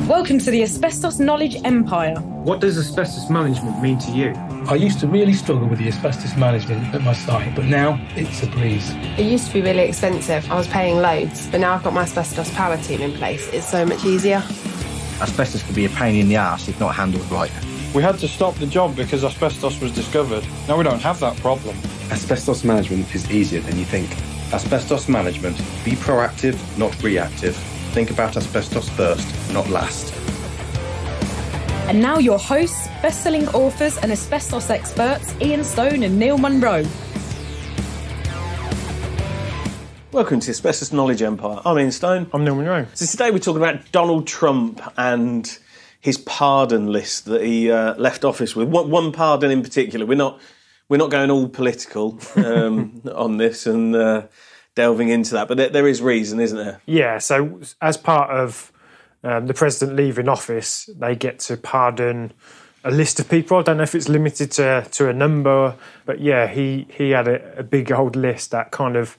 Welcome to the Asbestos Knowledge Empire. What does asbestos management mean to you? I used to really struggle with the asbestos management at my site, but now it's a breeze. It used to be really expensive. I was paying loads, but now I've got my asbestos power team in place. It's so much easier. Asbestos could be a pain in the arse if not handled right. We had to stop the job because asbestos was discovered. Now we don't have that problem. Asbestos management is easier than you think. Asbestos management. Be proactive, not reactive. Think about asbestos first, not last. And now your hosts, best-selling authors and asbestos experts, Ian Stone and Neil Munro. Welcome to Asbestos Knowledge Empire. I'm Ian Stone. I'm Neil Munro. So today we're talking about Donald Trump and his pardon list that he left office with. One pardon in particular. We're not going all political on this and delving into that, but there is reason, isn't there? Yeah, so as part of the president leaving office, they get to pardon a list of people. I don't know if it's limited to a number, but yeah, he had a big old list that kind of,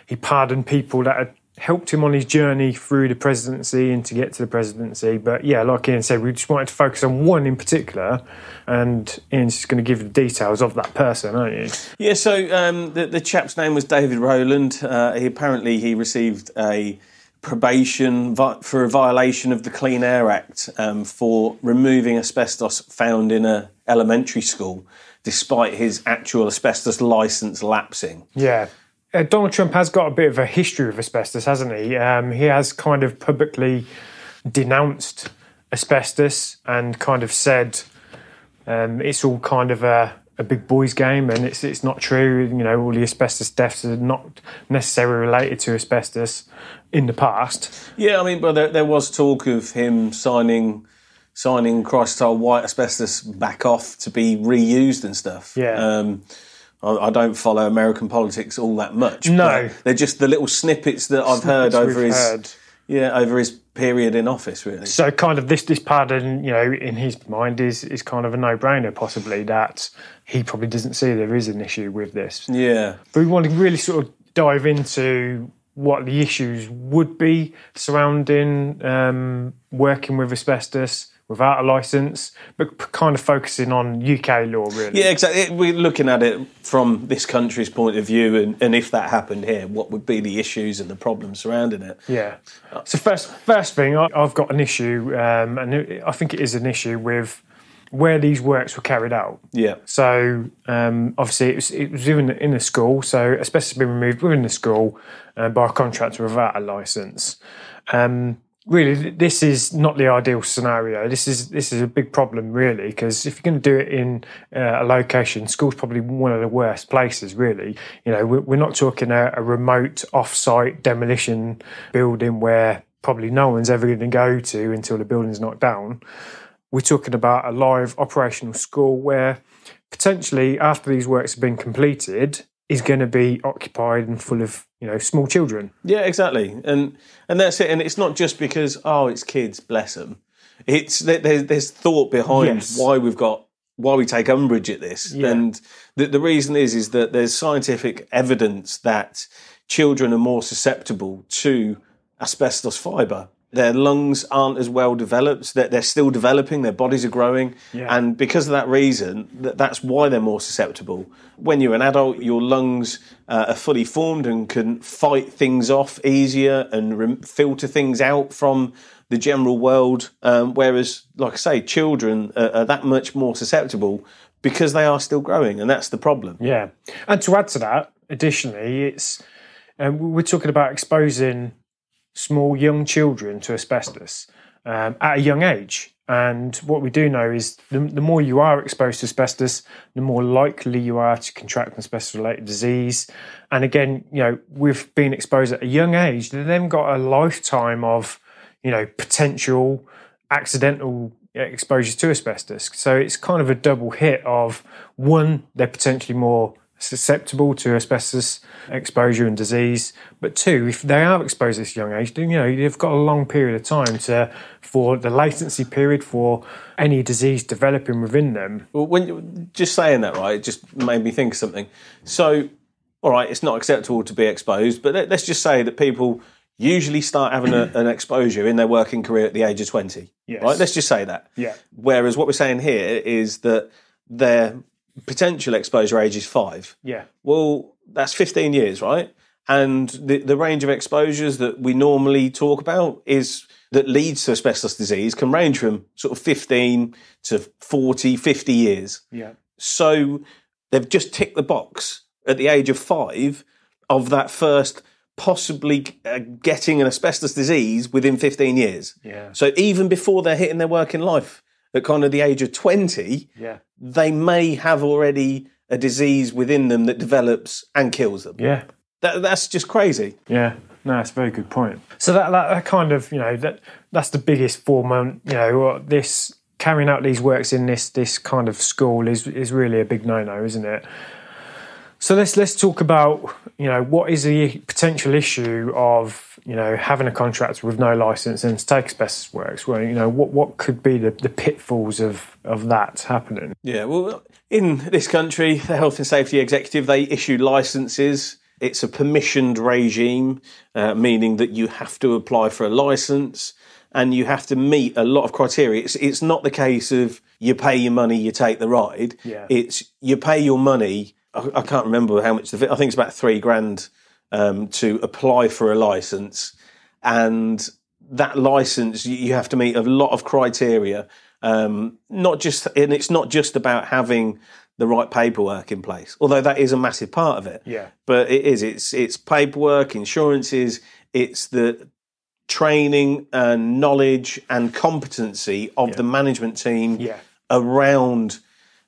he pardoned people that had helped him on his journey through the presidency and to get to the presidency. But yeah, like Ian said, we just wanted to focus on one in particular, and Ian's just going to give you the details of that person, aren't you? Yeah, so the chap's name was David Rowland. He received a probation for a violation of the Clean Air Act for removing asbestos found in an elementary school, despite his actual asbestos licence lapsing. Yeah. Donald Trump has got a bit of a history of asbestos, hasn't he? He has kind of publicly denounced asbestos and kind of said it's all kind of a big boys game and it's not true. You know, all the asbestos deaths are not necessarily related to asbestos in the past. Yeah, I mean, but there was talk of him signing Chrysler white asbestos back off to be reused and stuff. Yeah. I don't follow American politics all that much. No, they're just the little snippets that I've heard over his period in office, really. So, kind of this pardon, you know, in his mind is kind of a no-brainer, possibly, that he probably doesn't see there is an issue with this. Yeah, but we want to really sort of dive into what the issues would be surrounding working with asbestos without a licence, but kind of focusing on UK law, really. Yeah, exactly. We're looking at it from this country's point of view, and if that happened here, what would be the issues and the problems surrounding it? Yeah. So first thing, I've got an issue, and I think it is an issue with where these works were carried out. Yeah. So obviously it was in a school, so asbestos has been removed within the school by a contractor without a licence. Really, this is not the ideal scenario. This is a big problem, really, because if you're going to do it in a location, school's probably one of the worst places, really. You know, we're not talking a remote off-site demolition building where probably no one's ever going to go to until the building's knocked down. We're talking about a live operational school where potentially after these works have been completed is going to be occupied and full of, you know, small children. Yeah, exactly. And that's it. And it's not just because, it's kids, bless them. It's there's thought behind why we take umbrage at this. Yeah. And the reason is that there's scientific evidence that children are more susceptible to asbestos fibre. Their lungs aren't as well developed. They're still developing. Their bodies are growing. Yeah. And because of that reason, that's why they're more susceptible. When you're an adult, your lungs are fully formed and can fight things off easier and filter things out from the general world. Whereas, like I say, children are that much more susceptible because they are still growing. And that's the problem. Yeah. And to add to that, additionally, we're talking about exposing small young children to asbestos at a young age. And what we do know is the more you are exposed to asbestos, the more likely you are to contract an asbestos-related disease. And again, you know, with being exposed at a young age, they've then got a lifetime of, you know, potential accidental exposure to asbestos. So it's kind of a double hit of, one, they're potentially more susceptible to asbestos exposure and disease, but two, if they are exposed at this young age, then, you know, you've got a long period of time for the latency period for any disease developing within them. Well, when just saying that, right, it just made me think of something. So, all right, it's not acceptable to be exposed, but let's just say that people usually start having an exposure in their working career at the age of 20. Yes. Right? Let's just say that. Yeah. Whereas what we're saying here is that their potential exposure age is 5. Yeah. Well, that's 15 years, right? And the range of exposures that we normally talk about is that leads to asbestos disease can range from sort of 15 to 40, 50 years. Yeah. So they've just ticked the box at the age of 5 of that first possibly getting an asbestos disease within 15 years. Yeah. So even before they're hitting their working life at kind of the age of 20, they may have already a disease within them that develops and kills them. Yeah. That's just crazy. Yeah. No, that's a very good point. So that kind of, that's the biggest form, this carrying out these works in this kind of school is really a big no-no, isn't it? So let's talk about, what is the potential issue of, having a contractor with no licence and to take asbestos works? Well, what could be the pitfalls of that happening? Yeah, well, in this country, the Health and Safety Executive, they issue licences. It's a permissioned regime, meaning that you have to apply for a licence and you have to meet a lot of criteria. It's not the case of you pay your money, you take the ride. Yeah. It's you pay your money. I can't remember how much. I think it's about $3,000 to apply for a licence, and that licence you have to meet a lot of criteria. And it's not just about having the right paperwork in place, although that is a massive part of it. Yeah. But it's paperwork, insurances, it's the training and knowledge and competency of the management team around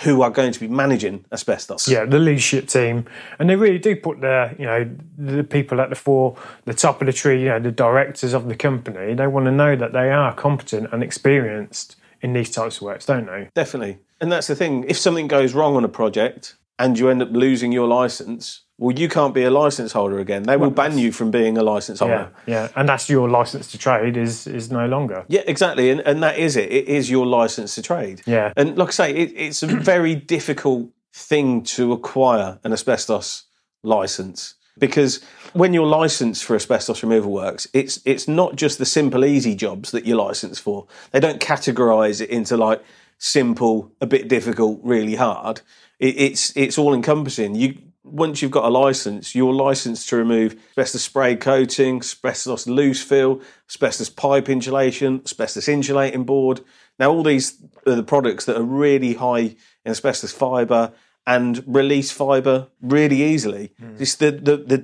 who are going to be managing asbestos. Yeah, the leadership team. And they really do put the people at the top of the tree, the directors of the company. They want to know that they are competent and experienced in these types of works, don't they? Definitely. And that's the thing. If something goes wrong on a project and you end up losing your licence, well, you can't be a licence holder again. They will ban you from being a licence holder. Yeah, and that's your licence to trade is no longer. Yeah, exactly. And that is it. It is your licence to trade. Yeah. And like I say, it's a very difficult thing to acquire an asbestos licence, because when you're licensed for asbestos removal works, it's not just the simple, easy jobs that you're licensed for. They don't categorise it into like simple, a bit difficult, really hard. It's all encompassing. Once you've got a licence, you're licensed to remove asbestos spray coating, asbestos loose fill, asbestos pipe insulation, asbestos insulating board. Now, all these are the products that are really high in asbestos fibre and release fibre really easily. It's the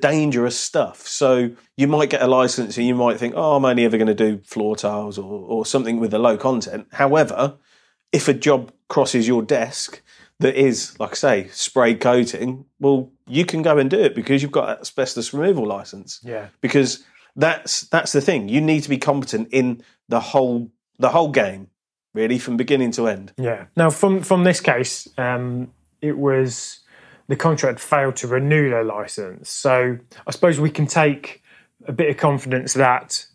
dangerous stuff. So you might get a licence and you might think, I'm only ever going to do floor tiles or something with a low content. However, if a job crosses your desk that is, like I say, spray coating, well, you can go and do it because you've got an asbestos removal licence. Yeah. Because that's the thing. You need to be competent in the whole game, really, from beginning to end. Yeah. Now, from this case, it was the contract failed to renew their licence. So I suppose we can take a bit of confidence that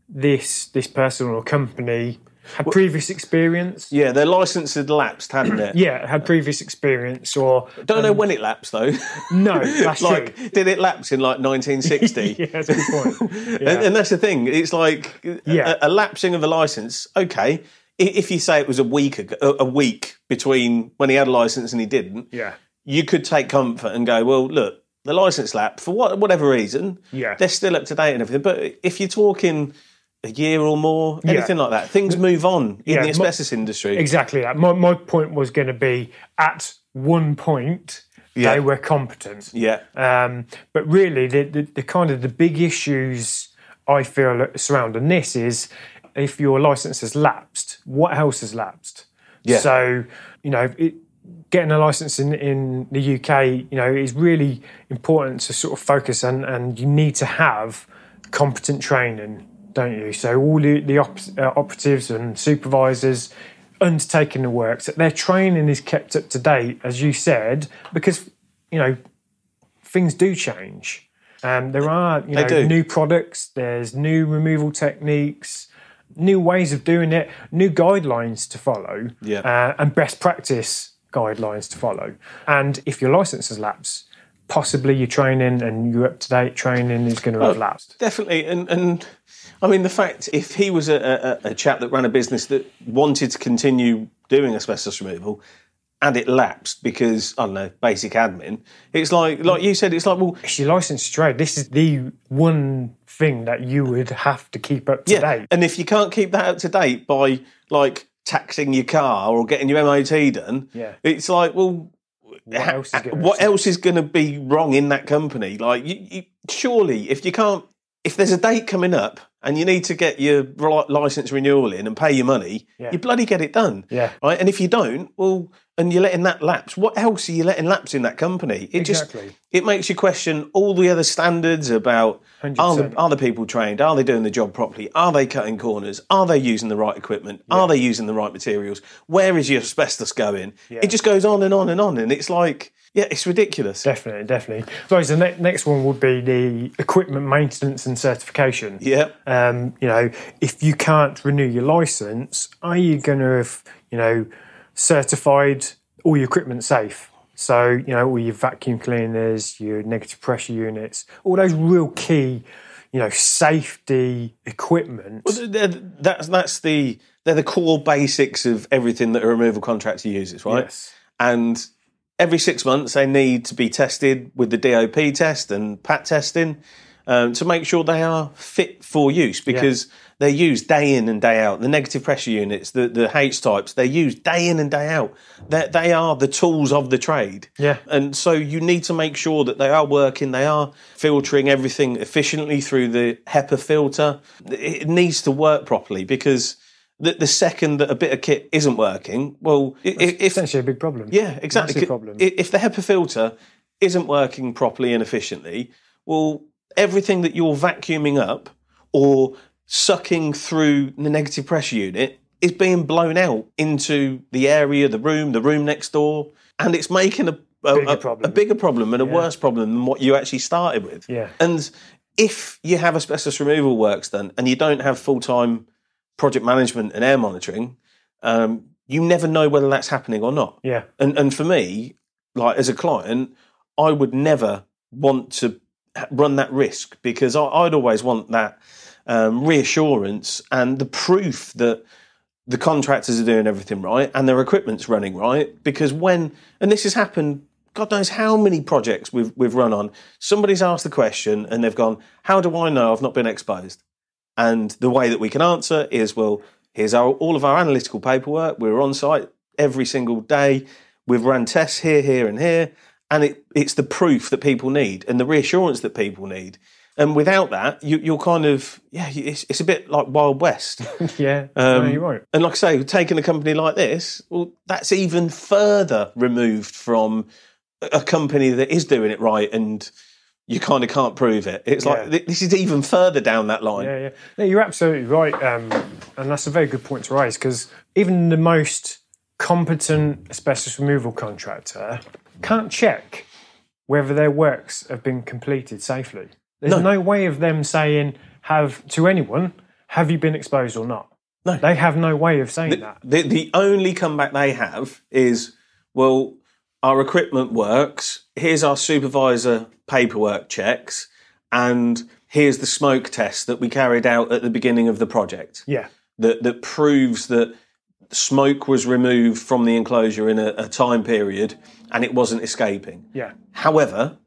this person or company had previous experience. Yeah, their licence had lapsed, hadn't it? Yeah, had previous experience, or don't know when it lapsed though. No, that's like, true. Did it lapse in like 1960? Yeah, that's a good point. Yeah. And that's the thing. It's like a lapsing of a licence. Okay, if you say it was a week between when he had a licence and he didn't, you could take comfort and go, well, look, the licence lapsed for whatever reason. Yeah, they're still up to date and everything. But if you're talking a year or more, anything like that, things move on in the asbestos industry. Exactly that. My point was going to be, at one point, they were competent. Yeah. But really, the kind of the big issues I feel surrounding this is, if your licence has lapsed, what else has lapsed? Yeah. So, getting a licence in the UK, is really important to sort of focus and you need to have competent training, don't you? So all the operatives and supervisors undertaking the works, that their training is kept up to date, as you said, because, things do change. There are, new products, there's new removal techniques, new ways of doing it, new guidelines to follow, and best practice guidelines to follow. And if your licence has lapsed, possibly your training and your up-to-date training is going to have lapsed. Definitely. And I mean, the fact, if he was a chap that ran a business that wanted to continue doing asbestos removal and it lapsed because, I don't know, basic admin, it's like you said, it's like, well... It's your licensed trade. This is the one thing that you would have to keep up to date. And if you can't keep that up to date by, like, taxing your car or getting your MOT done, it's like, well... What else is going to be wrong in that company? Like, you surely, if there's a date coming up and you need to get your license renewal in and pay your money, you bloody get it done. Yeah. Right? And if you don't, well, and you're letting that lapse, what else are you letting lapse in that company? It makes you question all the other standards about are the people trained? Are they doing the job properly? Are they cutting corners? Are they using the right equipment? Are they using the right materials? Where is your asbestos going? Yeah. It just goes on and on and on. And it's like, it's ridiculous. Definitely. So the next one would be the equipment maintenance and certification. Yeah. If you can't renew your license, are you going to have, certified all your equipment safe? So, all your vacuum cleaners, your negative pressure units, all those real key, safety equipment. Well, they're the core basics of everything that a removal contractor uses, right? Yes. And every 6 months they need to be tested with the DOP test and PAT testing to make sure they are fit for use, because they're used day in and day out. The negative pressure units, the H-types, they're used day in and day out. They are the tools of the trade. Yeah. And so you need to make sure that they are working, they are filtering everything efficiently through the HEPA filter. It needs to work properly, because the second that a bit of kit isn't working, well... It's essentially a big problem. Yeah, exactly. Massive problem. If the HEPA filter isn't working properly and efficiently, well, everything that you're vacuuming up or sucking through the negative pressure unit is being blown out into the area, the room next door, and it's making a bigger problem and a worse problem than what you actually started with. Yeah. And if you have asbestos removal works done and you don't have full-time project management and air monitoring, you never know whether that's happening or not. Yeah. And for me, like as a client, I would never want to run that risk, because I'd always want that reassurance and the proof that the contractors are doing everything right and their equipment's running right. Because and this has happened, God knows how many projects we've run on, somebody's asked the question and they've gone, how do I know I've not been exposed? And the way that we can answer is, well, here's all of our analytical paperwork. We're on site every single day. We've run tests here, and here. And it's the proof that people need and the reassurance that people need. And without that, you're kind of, it's a bit like Wild West. No, you're right. And like I say, taking a company like this, well, that's even further removed from a company that is doing it right and you kind of can't prove it. It's like, this is even further down that line. Yeah. No, you're absolutely right. And that's a very good point to raise, because even the most competent asbestos removal contractor can't check whether their works have been completed safely. There's no way of them saying to anyone, have you been exposed or not? No. They have no way of saying that. The only comeback they have is, well, our equipment works, here's our supervisor paperwork checks, and here's the smoke test that we carried out at the beginning of the project. Yeah. That proves that smoke was removed from the enclosure in a time period and it wasn't escaping. Yeah. However,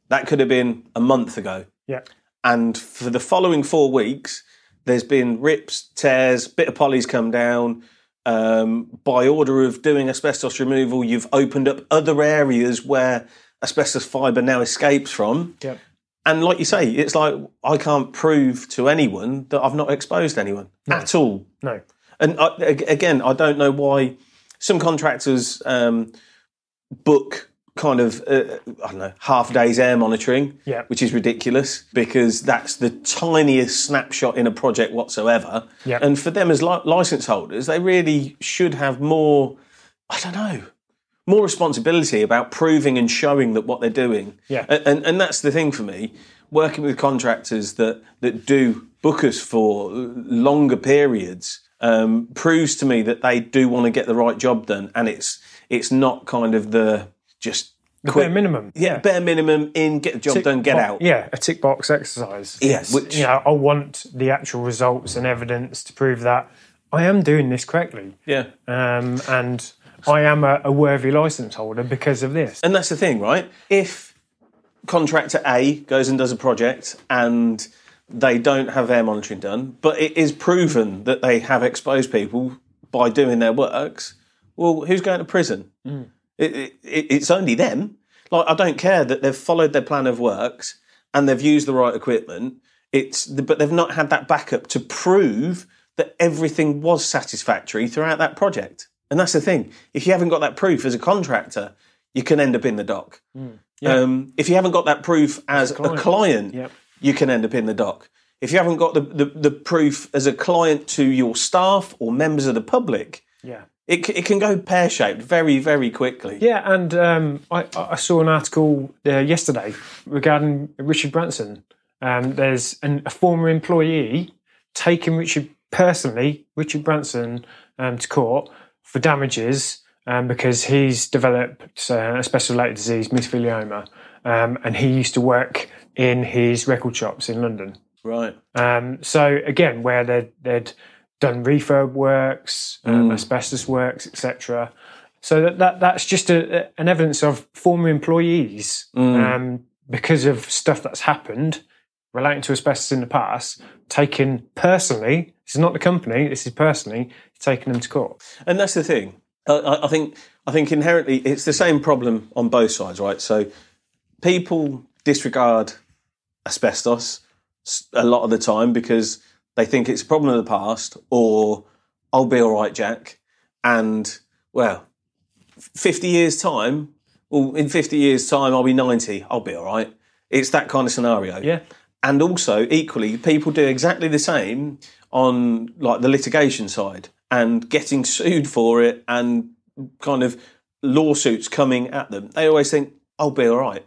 that could have been a month ago. Yeah. And for the following 4 weeks, there's been rips, tears, bit of poly's come down. By order of doing asbestos removal, you've opened up other areas where asbestos fibre now escapes from. Yep. And like you say, it's like, I can't prove to anyone that I've not exposed anyone at all. No. And again, I don't know why some contractors book kind of, half days air monitoring, which is ridiculous, because that's the tiniest snapshot in a project whatsoever. Yeah. And for them as licence holders, they really should have more responsibility about proving and showing that what they're doing. Yeah. And that's the thing for me, working with contractors that do book us for longer periods, proves to me that they do want to get the right job done, and it's not kind of the just The bare minimum. Yeah, bare minimum in, get the job done, get out. Yeah, a tick box exercise. Yeah, which, I want the actual results and evidence to prove that I am doing this correctly. Yeah. And I am a worthy licence holder because of this. And that's the thing, right? If contractor A goes and does a project and they don't have air monitoring done, but it is proven that they have exposed people by doing their works, well, who's going to prison? It's only them. Like, I don't care that they've followed their plan of works and they've used the right equipment. But they've not had that backup to prove that everything was satisfactory throughout that project. And that's the thing. If you haven't got that proof as a contractor, you can end up in the dock. If you haven't got that proof as a client, you can end up in the dock. If you haven't got the proof as a client to your staff or members of the public, it can go pear-shaped very, very quickly. Yeah, and I saw an article yesterday regarding Richard Branson. There's a former employee taking Richard Branson to court for damages because he's developed a special-related disease, mesothelioma, and he used to work in his record shops in London. Right. So again, where they'd done refurb works, asbestos works, etc. So that's just an evidence of former employees because of stuff that's happened relating to asbestos in the past, taken personally. This is not the company. This is personally taking them to court. And that's the thing. I think inherently it's the same problem on both sides, right? So people disregard asbestos a lot of the time because they think it's a problem of the past, or I'll be all right, Jack. And, well, 50 years' time, in 50 years' time, I'll be 90, I'll be all right. It's that kind of scenario. Yeah. And also, equally, people do exactly the same on, like, the litigation side and getting sued for it and kind of lawsuits coming at them. They always think, I'll be all right.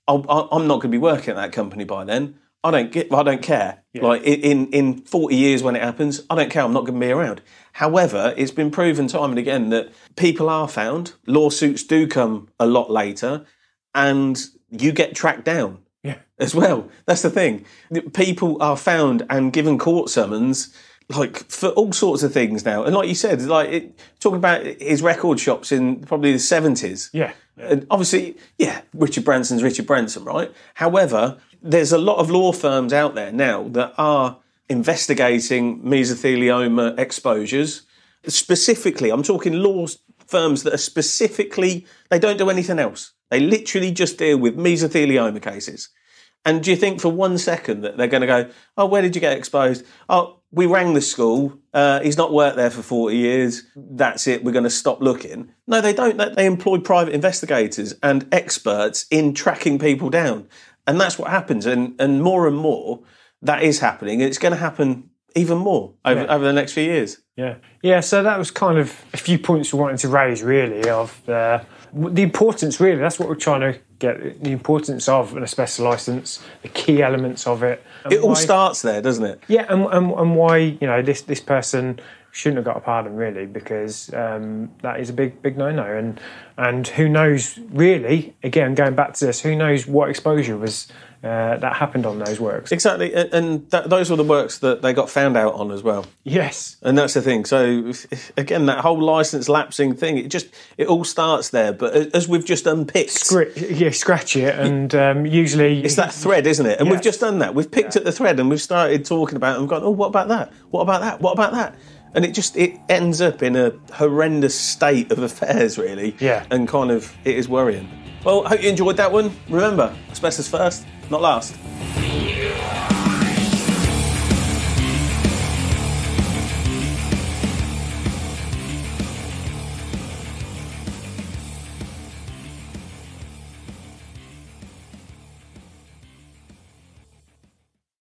I'm not going to be working at that company by then. I don't care. Yeah. Like in 40 years when it happens, I don't care. I'm not going to be around. However, it's been proven time and again that people are found. Lawsuits do come a lot later, and you get tracked down. Yeah. As well. That's the thing. People are found and given court summons, like, for all sorts of things now. And like you said, talking about his record shops in probably the 70s. Yeah. And obviously, Richard Branson's Richard Branson, right? However, there's a lot of law firms out there now that are investigating mesothelioma exposures. Specifically, I'm talking law firms that are specifically, they don't do anything else. They literally just deal with mesothelioma cases. And do you think for 1 second that they're going to go, oh, where did you get exposed? Oh, we rang the school. He's not worked there for 40 years. That's it. We're going to stop looking. No, they don't. They employ private investigators and experts in tracking people down. And that's what happens. And more, that is happening. And it's going to happen even more over the next few years. Yeah. Yeah, so that was kind of a few points we wanted to raise, really, of the importance, really. That's what we're trying to get, the importance of an asbestos licence, the key elements of it. It all starts there, doesn't it? Yeah, and why, this person shouldn't have got a pardon, really, because that is a big no-no. And who knows, really, again, going back to this, who knows what exposure was that happened on those works. Exactly, and those were the works that they got found out on as well. Yes. And that's the thing. So, again, that whole licence lapsing thing, it all starts there, but as we've just unpicked... Scratch it, and usually... It's that thread, isn't it? And we've just done that. We've picked at the thread and we've started talking about it and gone, oh, what about that? What about that? What about that? And it ends up in a horrendous state of affairs, really. Yeah. And kind of, it is worrying. Well, I hope you enjoyed that one. Remember, asbestos first, not last.